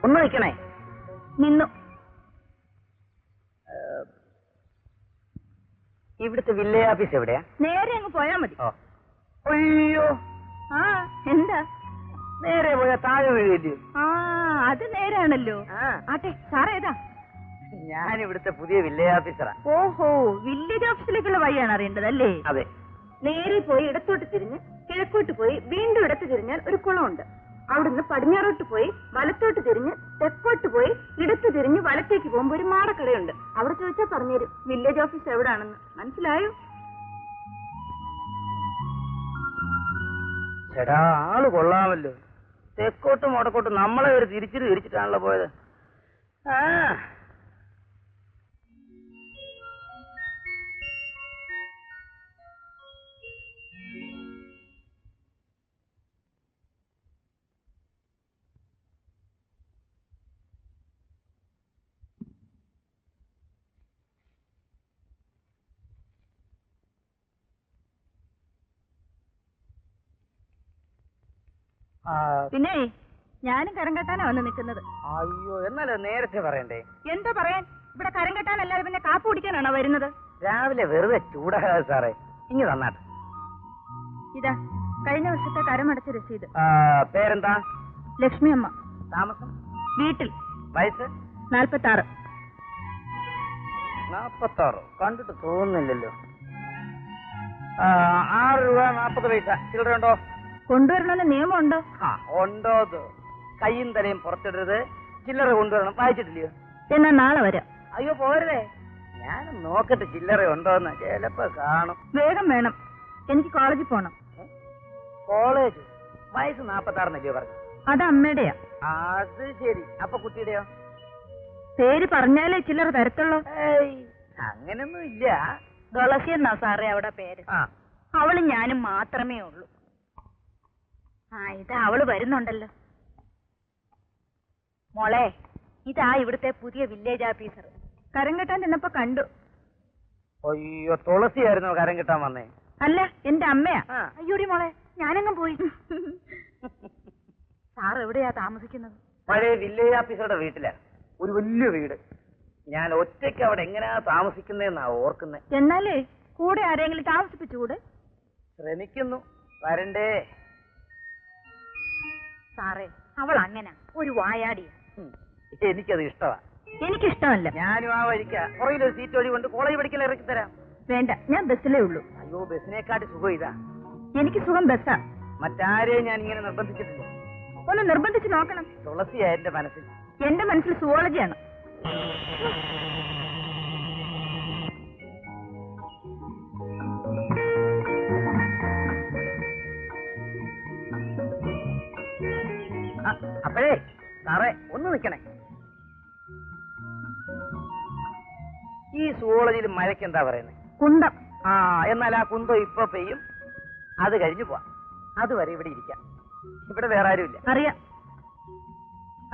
ഒന്ന് നിൽക്കണേ. നിന്നു. ഇവിടുത്തെ വില്ലേജ് ഓഫീസ് എവിടെയാ? നേരെ അങ്ങ് പോയാ മതി. അയ്യോ, ആ എന്താ? നേരെ പോയാ താഴെ വീഴില്ലയോ? ആ അത് നേരാണല്ലോ. ആട്ടെ, സാറേ ഏതാ? ഞാൻ ഇവിടുത്തെ പുതിയ വില്ലേജ് ഓഫീസറാ. ഓഹോ, വില്ലേജ് ഓഫീസിലേക്കുള്ള വഴിയാണ് അറിയേണ്ടത് അല്ലേ? അതെ. നേരെ പോയി ഇടത്തോട്ട് തിരിഞ്ഞ് കിഴക്കോട്ട് പോയി വീണ്ടും ഇടത്ത് തിരിഞ്ഞാൽ ഒരു കുളമുണ്ട്. അവിടുന്ന് പടിഞ്ഞാറോട്ട് പോയി വലത്തോട്ട് തിരിഞ്ഞ് തെക്കോട്ട് പോയി ഇടത്ത് തിരിഞ്ഞ് വലത്തേക്ക് പോകുമ്പോ ഒരു മാടക്കടയുണ്ട്. അവിടെ ചോദിച്ചാൽ പറഞ്ഞുതരും വില്ലേജ് ഓഫീസ് എവിടാണെന്ന്. മനസ്സിലായോ? ചേടാ, ആള് കൊള്ളാമല്ലോ. തെക്കോട്ടും വടക്കോട്ടും നമ്മളെ ഒരു തിരിച്ചിട്ടാണല്ലോ പോയത്. ആ പിന്നെ ഞാനും കരം കെട്ടാനാ വന്ന് നിൽക്കുന്നത്. അയ്യോ, എന്നാലോ നേരത്തെ പറയണ്ടേ? എന്താ പറയാൻ, ഇവിടെ കരം കെട്ടാനല്ലാതെ പിന്നെ കാപ്പ് കുടിക്കാനാണോ വരുന്നത്? രാവിലെ വെറുതെ ചൂടാകാതെ സാറേ, ഇങ്ങ് തന്നാട്ടെ. ഇതാ കഴിഞ്ഞ വർഷത്തെ കരമടച്ച രസീത്. പേരെന്താ? ലക്ഷ്മി അമ്മ. താമസം? വീട്ടിൽ. വയസ്സ്? 46. 46 കണ്ടിട്ട് തോന്നുന്നില്ലല്ലോ. 6 രൂപ 40 പൈസ ചില്ലറ ഉണ്ടോ? കൊണ്ടുവരണമെന്ന് നിയമമുണ്ടോ? ഉണ്ടോ? കയ്യും തലയും പുറത്തിടരുത്, ചില്ലറ കൊണ്ടുവരണം. വായിച്ചിട്ടില്ലയോ? എന്നാ നാളെ വരാം. അയ്യോ പോരേ, ഞാൻ നോക്കട്ടെ ചില്ലറ ഉണ്ടോന്ന്. ചിലപ്പോ കാണും. വേഗം വേണം, എനിക്ക് കോളേജിൽ പോണം. കോളേജ്? വയസ്സ് 46 പറഞ്ഞു. അത് അമ്മയുടെയാ. അത് ശരി. അപ്പൊ കുട്ടിയുടെയോ? പേര് പറഞ്ഞാലേ ചില്ലറ തരത്തുള്ളൂ. അങ്ങനൊന്നും ഇല്ല. തുളസി എന്നാ സാറേ അവിടെ പേര്. അവളും ഞാനും മാത്രമേ ഉള്ളൂ. ഇതാ അവള് വരുന്നുണ്ടല്ലോ. മോളെ, ഇതാ ഇവിടുത്തെ പുതിയ വില്ലേജ് ഓഫീസർ. കരം കെട്ടാൻ ചെന്നപ്പോ കണ്ടു. അയ്യോ, തുളസിയായിരുന്നു കരം കെട്ടാൻ വന്നേ? അല്ല, എന്റെ അമ്മയാ. അയ്യോടി മോളെ, ഞാനങ്ങ് പോയി. സാർ എവിടെയാ താമസിക്കുന്നത്? പഴയ വില്ലേജ് ഓഫീസറുടെ വീട്ടിലാ. ഒരു വലിയ വീട്. ഞാൻ ഒറ്റയ്ക്ക് അവിടെ എങ്ങനെയാ താമസിക്കുന്നതെന്നാ ഓർക്കുന്നത്. എന്നാലേ കൂടെ ആരെങ്കിലും താമസിപ്പിച്ചുകൂടെ? ശ്രമിക്കുന്നു. വരണ്ടേ? സാറേ, അവൾ അങ്ങനെ ഒരു വായാടിയ. എനിക്കത് ഇഷ്ടമാ. എനിക്കിഷ്ടമല്ല. ഞാനും ആ വഴിക്ക പുറകിലൊരു സീറ്റ് വഴി കൊണ്ട് കോളേജ് പഠിക്കൽ ഇറക്കി തരാം. വേണ്ട, ഞാൻ ബസ്സിലേ ഉള്ളൂ. അയ്യോ, ബസ്സിനെക്കാട്ടി സുഖം ഇതാ. എനിക്ക് സുഖം ബസ്സാ. മറ്റാരെയും ഞാൻ ഇങ്ങനെ നിർബന്ധിച്ചിട്ടില്ല. ഒന്ന് നിർബന്ധിച്ച് നോക്കണം. തുളസിയാ എന്റെ മനസ്സിൽ. എന്റെ മനസ്സിൽ സുവോളജിയാണ്. അപ്പോഴേ സാറേ ഒന്ന് നിൽക്കണേ. ഈ സുവോളജിയിൽ മഴയ്ക്ക് എന്താ പറയുന്നത്? കുന്തം. എന്നാൽ ആ കുന്തം ഇപ്പൊ പെയ്യും, അത് കഴിഞ്ഞു പോവാം. അതുവരെ ഇവിടെ ഇരിക്കാം. ഇവിടെ വേറെ ആരുമില്ല. അറിയാം.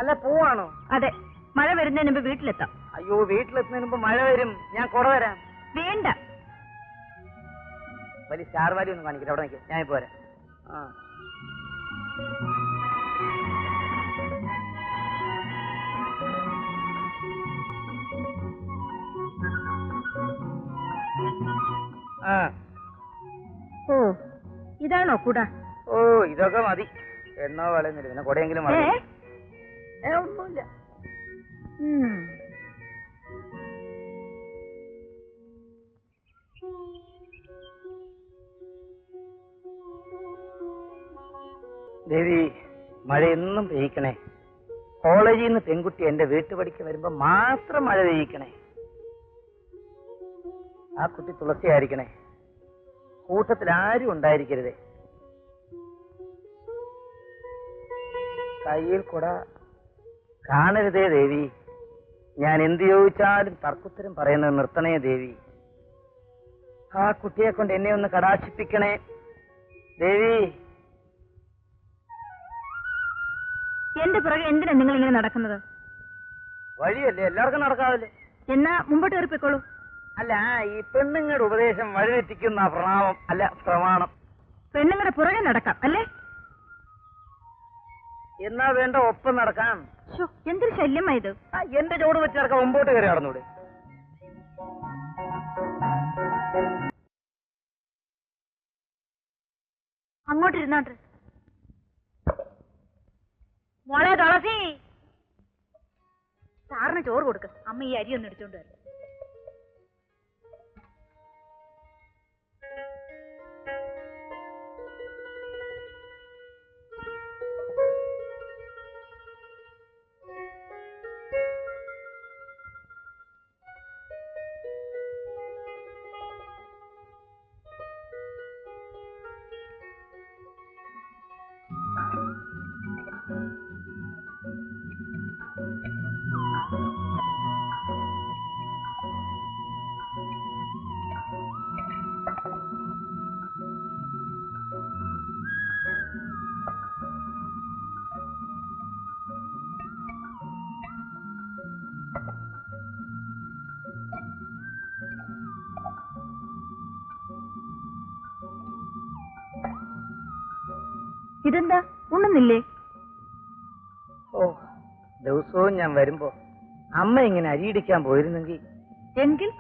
അല്ല, പോവാണോ? അതെ, മഴ വരുന്നതിന് മുമ്പ് വീട്ടിലെത്താം. അയ്യോ, വീട്ടിലെത്തുന്നതിന് മുമ്പ് മഴ വരും. ഞാൻ കുട വരാം. വേണ്ട. വലിയ സ്റ്റാർ വാലി ഒന്നും കാണിക്കില്ല. അവിടെ നിൽക്കും, ഞാൻ ഇപ്പൊ വരാം. ഓ, ഇതാണോ കുട? ഓ, ഇതൊക്കെ മതി. എണ്ണോ വളയുന്നില്ല, പിന്നെ കുടയെങ്കിലും മതി. ഒന്നുമില്ല. ദേവി, മഴ എന്നും പെയ്യിക്കണേ. കോളേജിൽ നിന്ന് പെൺകുട്ടി എന്റെ വീട്ടുപടിക്ക് വരുമ്പോ മാത്രം മഴ പെയ്യിക്കണേ. ആ കുട്ടി തുളസിയായിരിക്കണേ. കൂട്ടത്തിൽ ആരും ഉണ്ടായിരിക്കരുതേ. കയ്യിൽ കൂട കാണരുതേ ദേവി. ഞാൻ എന്ത് ചോദിച്ചാലും തർക്കുത്തരം പറയുന്നത് നിർത്തണേ ദേവി. ആ കുട്ടിയെ കൊണ്ട് എന്നെ ഒന്ന് കടാക്ഷിപ്പിക്കണേ ദേവി. എന്റെ പുറകെ എന്തിനാ നിങ്ങൾ ഇങ്ങനെ നടക്കുന്നത്? വഴിയല്ലേ, എല്ലാവർക്കും നടക്കാവല്ലേ. എന്നാ മുമ്പോട്ട് കയറിപ്പോയിക്കോളൂ. അല്ല, ഈ പെണ്ണുങ്ങളുടെ ഉപദേശം വഴിതെറ്റിക്കുന്ന പ്രണാമം അല്ല, പ്രമാണം. പെണ്ണുങ്ങളുടെ പുറകെ നടക്കാം അല്ലേ? എന്നാ വേണ്ട, ഒപ്പം നടക്കാം. എന്തൊരു ശല്യമായത്. എന്റെ ചോട് വെച്ച് നടക്കാൻ മുമ്പോട്ട് കയറി നടന്നൂടെ? അങ്ങോട്ടിരുന്നോട്ട്. മോളെ തുളസി, സാറിന് ചോറ് കൊടുക്ക. അമ്മ ഈ അരി ഒന്ന് എടുത്തോണ്ട് വരും. ഇതെന്താ, ഉണ്ണുന്നില്ലേ? ഓ, ദിവസവും ഞാൻ വരുമ്പോ അമ്മ ഇങ്ങനെ അരിയിടിക്കാൻ പോയിരുന്നെങ്കിൽ എങ്കിൽ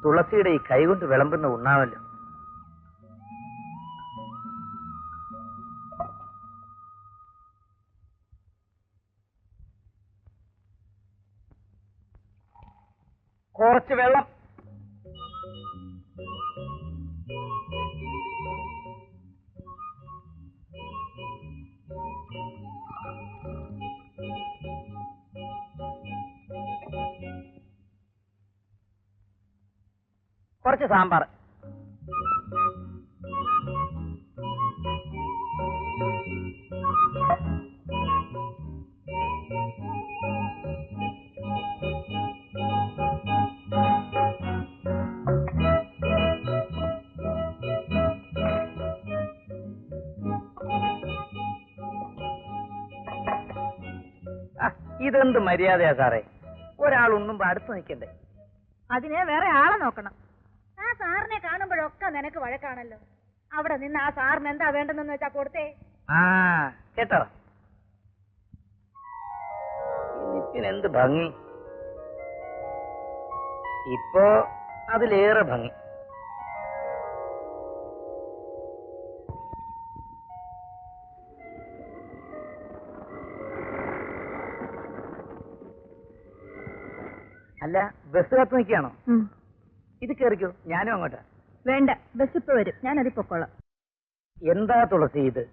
തുളസിയുടെ ഈ കൈകൊണ്ട് വിളമ്പുന്ന ഉണ്ണാമല്ലോ. കുറച്ച് വെള്ളം. കുറച്ച് സാമ്പാർ. ഇതെന്ത് മര്യാദയാ സാറേ? ഒരാൾ ഉണ്ണുമ്പോ അടുത്ത് നിൽക്കണ്ടേ? അതിന് വേറെ ആളെ നോക്കണം. ആ സാറിനെ കാണുമ്പോഴൊക്കെ നിനക്ക് വഴക്കാണല്ലോ. അവിടെ നിന്ന് ആ സാറിന് എന്താ വേണ്ടെന്ന് വെച്ചാ കൊടുത്തേ. ആ കേട്ടോ, എന്ത് ഭംഗി! ഇപ്പോ അതിലേറെ ഭംഗി. അല്ല, ബസ് കാത്ത് നിൽക്കുകയാണോ? ഇത് കേറിക്കോ, ഞാനും അങ്ങോട്ടാ. വേണ്ട, ബസ് ഇപ്പൊ വരും, ഞാൻ അതിൽ പൊക്കോളാം. എന്താ തുളസി ഇത്?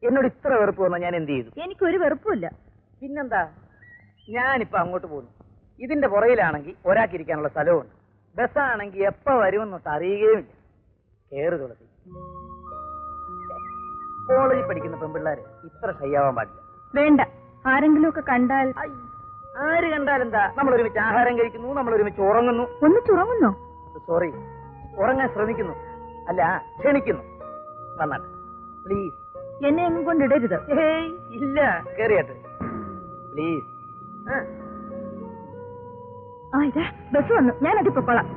എന്നോട് ഇത്ര വെറുപ്പ് വന്നാൽ ഞാൻ എന്ത് ചെയ്തു? എനിക്കൊരു വെറുപ്പുമില്ല. പിന്നെന്താ, ഞാനിപ്പോ അങ്ങോട്ട് പോകുന്നു. ഇതിന്റെ പുറയിലാണെങ്കിൽ ഒരാൾക്കിരിക്കാനുള്ള സ്ഥലവുമുണ്ട്. ബസ്സാണെങ്കിൽ എപ്പോ വരുമെന്നൊട്ട് അറിയുകയുമില്ല. കേറ് തുളസി. കോളേജിൽ പഠിക്കുന്ന പെൺപിള്ളേര് ഇത്ര ശയ്യാവാൻ പാടില്ല. വേണ്ട, ആരെങ്കിലും ഒക്കെ കണ്ടാൽ. ആര് കണ്ടാലെന്താ? നമ്മൾ ഒരുമിച്ച് ആഹാരം കഴിക്കുന്നു, നമ്മൾ ഒരുമിച്ച് ഉറങ്ങുന്നു. ഒന്നിച്ചുറങ്ങുന്നോ? സോറി, ഉറങ്ങാൻ ശ്രമിക്കുന്നു, അല്ല ക്ഷണിക്കുന്നു. വന്നാട്ടെ പ്ലീസ്. എന്നെ എങ്ങും കൊണ്ടിടരുത്. ഇല്ല, കേറിയാട്ടെ പ്ലീസ്. ആ ഇതാ ബസ് വന്നു, ഞാൻ അതിൽ പൊക്കോളാം.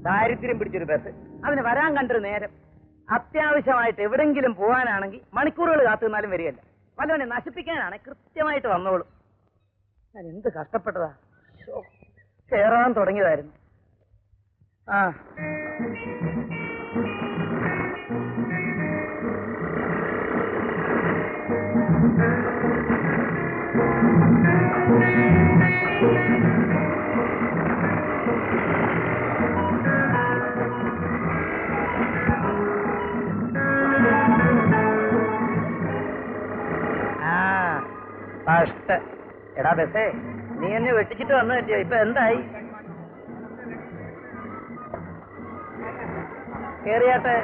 ദാരിദ്ര്യം പിടിച്ചൊരു ബസ്, അതിന് വരാൻ കണ്ടൊരു നേരം. അത്യാവശ്യമായിട്ട് എവിടെങ്കിലും പോകാനാണെങ്കിൽ മണിക്കൂറുകൾ കാത്തു നിന്നാലും വരികയല്ല. വല്ലവനെ നശിപ്പിക്കാനാണ് കൃത്യമായിട്ട് വന്നോളും. ഞാൻ എന്ത് കഷ്ടപ്പെട്ടതാ. കേറാൻ തുടങ്ങിയതായിരുന്നു. ആ എടാ ബസ്സേ, നീ എന്നെ വെട്ടിച്ചിട്ട് വന്നു പറ്റിയോ? ഇപ്പൊ എന്തായി? കേറിയാട്ടെ,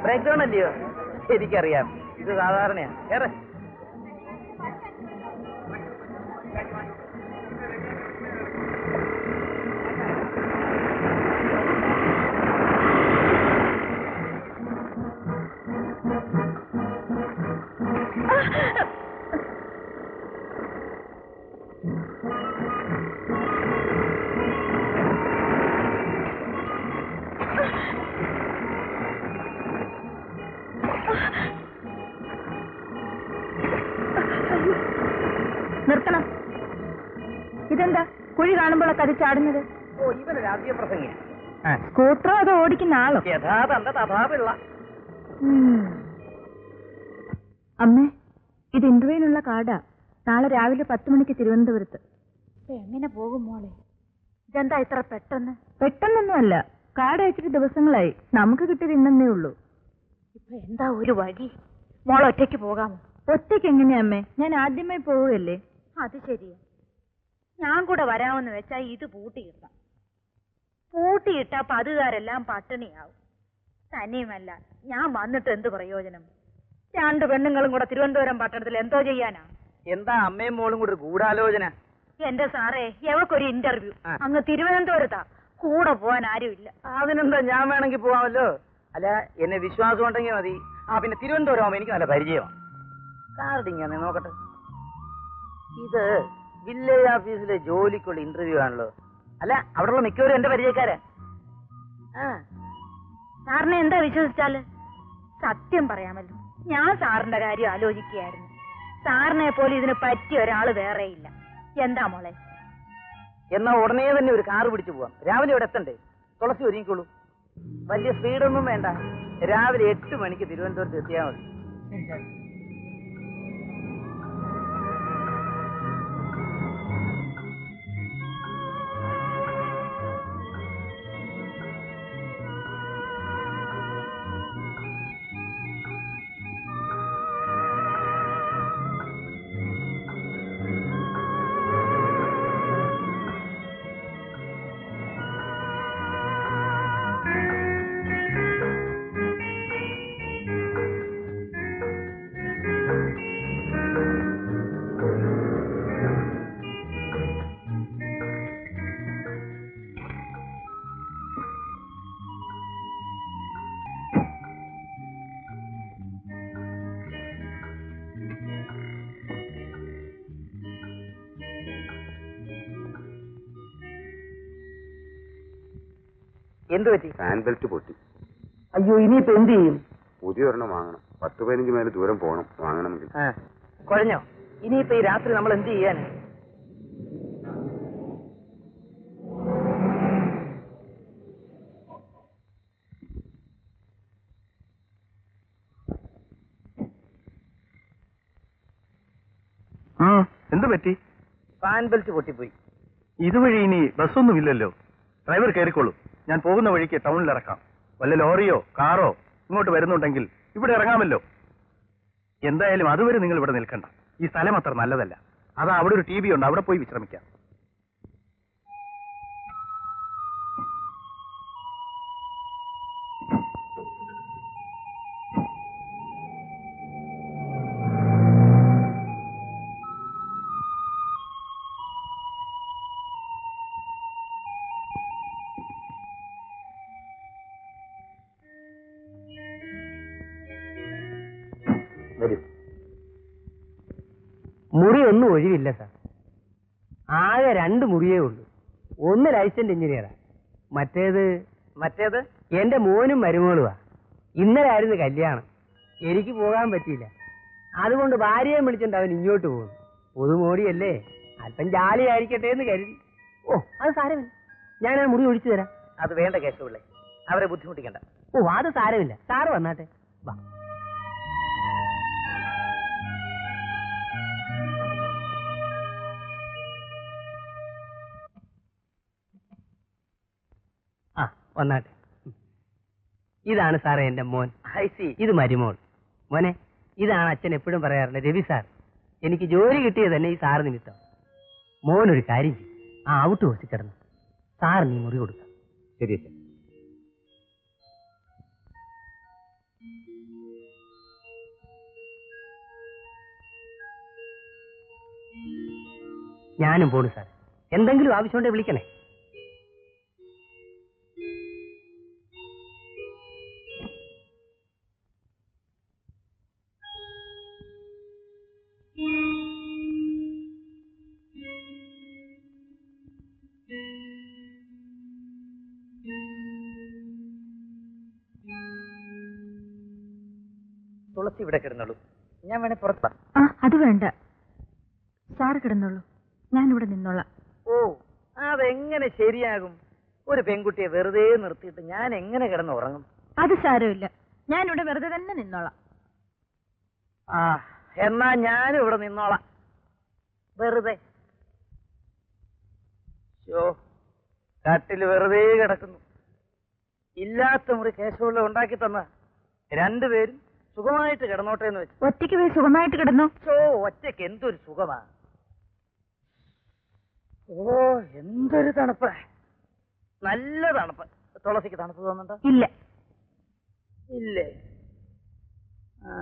ബ്രേക്ക് ഡൗൺ അല്ലയോ? എനിക്കറിയാം, ഇത് സാധാരണയാ. കേറെ. നിർത്തണം. ഇതെന്താ കുഴി കാണുമ്പോഴൊക്കെ അത് ചാടുന്നത്? ഓ, ഇവന് രാഷ്ട്രീയ പ്രസംഗി. സ്കൂട്ടറോ അതോ ഓടിക്കുന്ന ആളോ? യഥാതന്ത തഥാപിള്ള. അമ്മേ, ഇത് ഇന്റർവ്യൂവിനുള്ള കാർഡാ. നാളെ രാവിലെ 10 മണിക്ക് തിരുവനന്തപുരത്ത്. എങ്ങനെ പോകും മോളെ? ഇതെന്താ ഇത്ര പെട്ടെന്ന്? പെട്ടെന്നൊന്നുമല്ല, കാർഡ് അയച്ചിട്ട് ദിവസങ്ങളായി. നമുക്ക് കിട്ടിയത് ഇന്നേ ഉള്ളൂ. ഇപ്പൊ എന്താ ഒരു വഴി? മോൾ ഒറ്റയ്ക്ക് പോകാമോ? ഒറ്റയ്ക്ക് എങ്ങനെയാ അമ്മേ? ഞാൻ ആദ്യമായി പോവുകയല്ലേ. അത് ശരിയാ. ഞാൻ കൂടെ വരാമെന്ന് വെച്ചാ ഇത് പൂട്ടിയിട്ടാം. പൂട്ടിയിട്ടാ പതുകാരെല്ലാം പട്ടിണിയാവും. തന്നെയുമല്ല, ഞാൻ വന്നിട്ട് എന്ത് പ്രയോജനം? 2 പെണ്ണുങ്ങളും കൂടെ തിരുവനന്തപുരം പട്ടണത്തിൽ എന്തോ ചെയ്യാനാ? എന്താ അമ്മയും മോളും കൂടെ ഒരു ഗൂഢാലോചന? എന്റെ സാറേ, എവക്കൊരു ഇന്റർവ്യൂ അങ്ങ് തിരുവനന്തപുരത്താ. കൂടെ പോവാൻ ആരുമില്ല. അതിനെന്താ, ഞാൻ വേണമെങ്കിൽ പോവാമല്ലോ. അല്ല, എന്നെ വിശ്വാസം ഉണ്ടെങ്കിൽ മതി. പിന്നെ തിരുവനന്തപുരം ആവുമ്പോ എനിക്ക് നല്ല പരിചയമാണ്. കാർഡിങ്ങനെ നോക്കട്ടെ. ഇത് വില്ലേജ് ഓഫീസിലെ ജോലിക്കുള്ള ഇന്റർവ്യൂ ആണല്ലോ. അല്ല, അവിടെയുള്ള മിക്കവരും എന്റെ പരിചയക്കാരാ. സാറിനെ എന്താ വിശ്വസിച്ചാല്? സത്യം പറയാമല്ലോ, ഞാൻ സാറിന്റെ കാര്യം ആലോചിക്കുകയായിരുന്നു. സാറിനെ പോലെ ഇതിന് പറ്റിയ ഒരാള് വേറെയില്ല. എന്താ മോളെ? എന്നാ ഉടനെ തന്നെ ഒരു കാറ് പിടിച്ചു പോവാം. രാവിലെ ഇവിടെ എത്തണ്ടേ? തുളസി ഒരുങ്ങിക്കോളൂ. വലിയ സ്പീഡൊന്നും വേണ്ട. രാവിലെ 8 മണിക്ക് തിരുവനന്തപുരത്ത് എത്തിയാൽ മതി. എന്ത് പറ്റി? ഫാൻ ബെൽറ്റ് പൊട്ടി. അയ്യോ, ഇനിയിപ്പോ എന്ത് ചെയ്യും? പുതിയ ഒരെണ്ണം വാങ്ങണം. 10-15 മൈൽ ദൂരം പോകണം വാങ്ങണമെങ്കിൽ. കുഴഞ്ഞോ? ഇനിയിപ്പോ ഈ രാത്രി നമ്മൾ എന്ത് ചെയ്യാൻ? എന്ത് പറ്റി? ഫാൻ ബെൽറ്റ് പൊട്ടിപ്പോയി. ഇതുവഴി ഇനി ബസ്സൊന്നുമില്ലല്ലോ. ഡ്രൈവർ കയറിക്കോളൂ. ഞാൻ പോകുന്ന വഴിക്ക് ടൗണിൽ ഇറക്കാം. വല്ല ലോറിയോ കാറോ ഇങ്ങോട്ട് വരുന്നുണ്ടെങ്കിൽ ഇവിടെ ഇറങ്ങാമല്ലോ. എന്തായാലും അതുവരെ നിങ്ങൾ ഇവിടെ നിൽക്കണ്ട. ഈ സ്ഥലം അത്ര നല്ലതല്ല. അതാ അവിടെ ഒരു TV ഉണ്ട്, അവിടെ പോയി വിശ്രമിക്കാം. മുറി ഒന്നും ഒഴിവില്ല സാർ. ആകെ 2 മുറിയേ ഉള്ളൂ. ഒന്ന് ലൈസൻസ് എഞ്ചിനീയറാ, മറ്റേത് എന്റെ മോനും മരുമോളുവാ. ഇന്നലെ ആയിരുന്നു കല്യാണം. എനിക്ക് പോകാൻ പറ്റിയില്ല. അതുകൊണ്ട് ഭാര്യയെ വിളിച്ചിട്ട് അവൻ ഇങ്ങോട്ട് പോകുന്നു. പുതുമോടിയല്ലേ, അല്പം ജാലിയായിരിക്കട്ടെ എന്ന് കരുതി. ഓ, അത് സാരമില്ല, ഞാൻ ആ മുറി ഒഴിച്ചു തരാം. അത് വേണ്ട കേശവപിള്ളേ, അവരെ ബുദ്ധിമുട്ടിക്കണ്ട. ഓ, അത് സാരമില്ല, സാറ് വന്നാട്ടെ. വാ. വന്നാട്ടെ. ഇതാണ് സാറേ എന്റെ മോൻ. ഇത് മരുമോൾ. മോനെ, ഇതാണ് അച്ഛൻ എപ്പോഴും പറയാറുണ്ട് രവി സാർ. എനിക്ക് ജോലി കിട്ടിയത് തന്നെ ഈ സാറ് നിമിത്തം. മോനൊരു കാര്യം ചെയ്യും, ആ ഔട്ട് ഹൗസിൽ കിടന്നു സാർ നീ മുറി കൊടുക്കാം. ശരി അച്ഛൻ. ഞാനും പോണു സാർ. എന്തെങ്കിലും ആവശ്യമുണ്ടെ വിളിക്കണേ. തുളസി ഇവിടെ കിടന്നുള്ളൂ. ഞാൻ വേണേ പുറത്താ. അത് വേണ്ട. സാറ് കിടന്നോളൂ, ഞാനിവിടെ നിന്നോളാം. ഓ, അതെങ്ങനെ ശരിയാകും? ഒരു പെൺകുട്ടിയെ വെറുതെ നിർത്തിയിട്ട് ഞാൻ എങ്ങനെ കിടന്ന് ഉറങ്ങും? അത് സാരമില്ല, ഞാനിവിടെ വെറുതെ തന്നെ നിന്നോളാം. ആ, എന്നാ ഞാനും ഇവിടെ നിന്നോളാം വെറുതെ. കാട്ടിൽ വെറുതെ കിടക്കുന്നു. ഇല്ലാത്ത മുറി കേശവള്ള ഉണ്ടാക്കി തന്ന രണ്ടുപേരും സുഖമായിട്ട് കിടന്നോട്ടെ എന്ന് വെച്ചു. ഒറ്റയ്ക്ക് പോയി സുഖമായിട്ട് കിടന്നു. ഒറ്റയ്ക്ക് എന്തൊരു സുഖമാ! ഓ, എന്തൊരു തണുപ്പ്! നല്ല തണുപ്പ്. തുളസിക്ക് തണുപ്പ് തോന്നുന്നുണ്ടോ? ഇല്ല. ഇല്ലേ? ആ,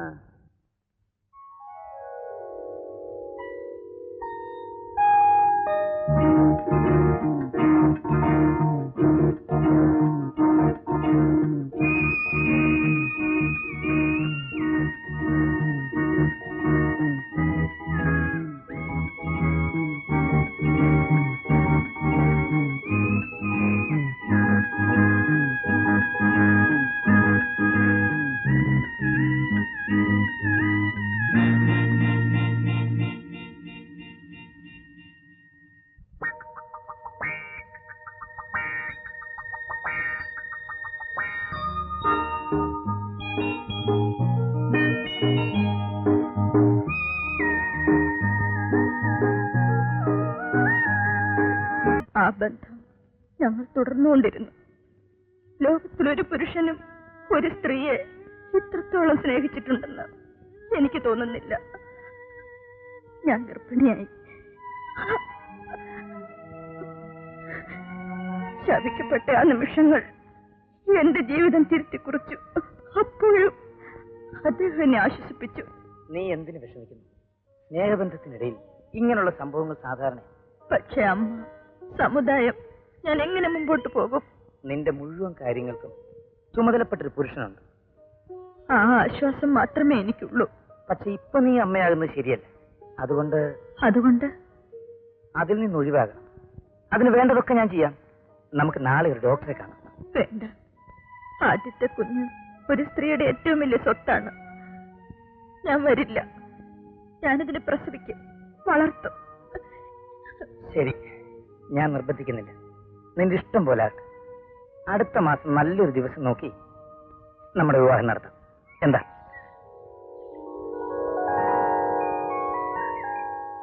ആ ബന്ധം ഞങ്ങൾ തുടർന്നുകൊണ്ടിരുന്നു. ലോകത്തിലൊരു പുരുഷനും ഒരു സ്ത്രീയെ ഇത്രത്തോളം സ്നേഹിച്ചിട്ടുണ്ടെന്ന് എനിക്ക് തോന്നുന്നില്ല. ഞാൻ ഗർഭിണിയായി. ശപിക്കപ്പെട്ട ആ നിമിഷങ്ങൾ എന്റെ ജീവിതം തിരുത്തിക്കുറിച്ചു. അപ്പോഴും അദ്ദേഹം എന്നെ ആശ്വസിപ്പിച്ചു. നീ എന്തിനു വിഷമിക്കുന്നു? സ്നേഹബന്ധത്തിനിടയിൽ ഇങ്ങനെയുള്ള സംഭവങ്ങൾ സാധാരണ. പക്ഷെ അമ്മ, സമുദായം, ഞാൻ എങ്ങനെ മുമ്പോട്ട് പോകും? നിന്റെ മുഴുവൻ കാര്യങ്ങൾക്കും ചുമതലപ്പെട്ടൊരു പുരുഷനുണ്ട്. ആ ആശ്വാസം മാത്രമേ എനിക്കുള്ളൂ. പക്ഷെ ഇപ്പൊ നീ അമ്മയാകുന്നത് ശരിയല്ല. അതുകൊണ്ട് അതിൽ നിന്ന് ഒഴിവാകാം. അതിന് വേണ്ടതൊക്കെ ഞാൻ ചെയ്യാം. നമുക്ക് നാളെ ഒരു ഡോക്ടറെ കാണാം. വേണ്ട. ആദ്യത്തെ കുഞ്ഞ് ഒരു സ്ത്രീയുടെ ഏറ്റവും വലിയ സ്വത്താണ്. ഞാൻ വരില്ല. ഞാനിതിനെ പ്രസവിക്കും, വളർത്തും. ശരി, ഞാൻ നിർബന്ധിക്കുന്നില്ല. നിന്റെ ഇഷ്ടം പോലെ ആക്ക്. അടുത്ത മാസം നല്ലൊരു ദിവസം നോക്കി നമ്മുടെ വിവാഹം നടത്താം. എന്താ?